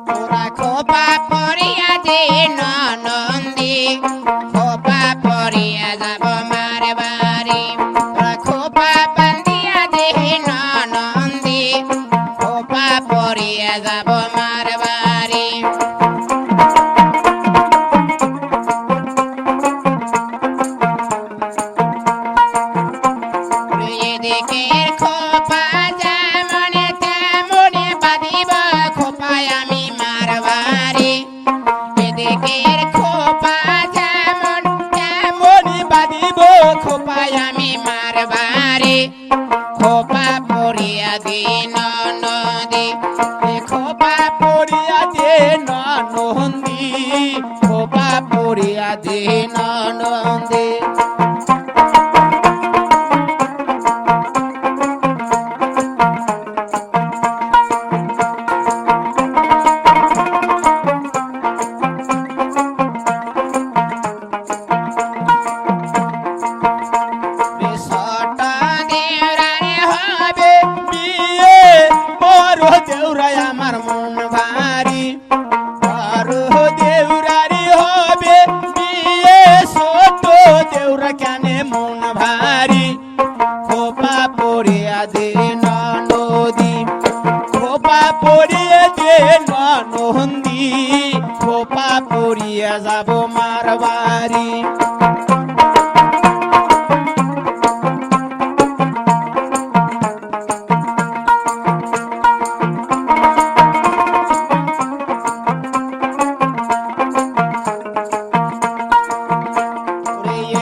তোরা খোপা পরিয়া দে নন্দী খোপা পরিয়া যাব মার বাড়ি তোরা খোপা বান্ধিয়া দে নন্দী খোপা পরিয়া যাব মার বাড়ি এদিকের খোপা যেমনে তেমনে বাঁধিব খোপায় আমি মার বাড়ি এদিকের খোপা যেমন তেমনি বাঁধিব খোপায় আমি মার বাড়ি খোপা পরিয়া দিন নদী খোপা পরিয়া দিন নন্দী খোপা পরিয়া দিন নন্দী আমার মন ভারী বড় দেউরারি হবে বিয়ে ছোট দেউরা কেন মন ভারী খোপা পরিয়া দে নদী খোপা পরিয়া দে নন্দী খোপা পরিয়া যাব মার বাড়ি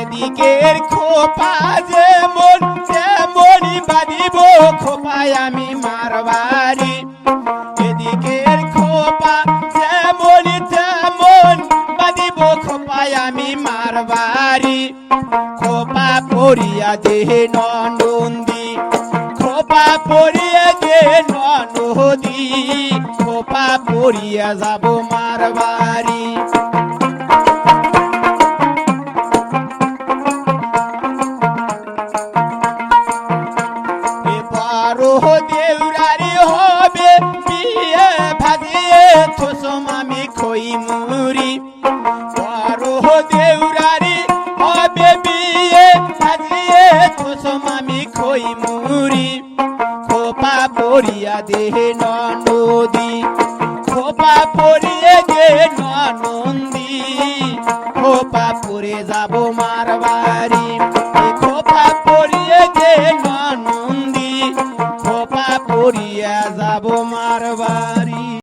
এদিকের খোপা যেমন তেমনি বাঁধিব খোপায় আমি মার বাড়ি এদিকের খোপা যেমন তেমন বাঁধিব খোপায় আমি মার বাড়ি খোপা পরিয়া দে নন্দী খোপা পরিয়া দে নদী খোপা পরিয়া যাব মার বাড়ি দেউরারি হবে বিয়ে ভাজিয়ে থোসম আমি খই মুড়ি বড় দেউরারি হবে বিয়ে ভাজিয়ে থোসম আমি খই মুড়ি খোপা পরিয়া দে নদী খোপা পরিয়ে দে নন্দী খোপা পরে যাব মার বাড়ি খোপা পরিয়ে দে নন্দী খোপা পরিয়া যাব মার বাড়ি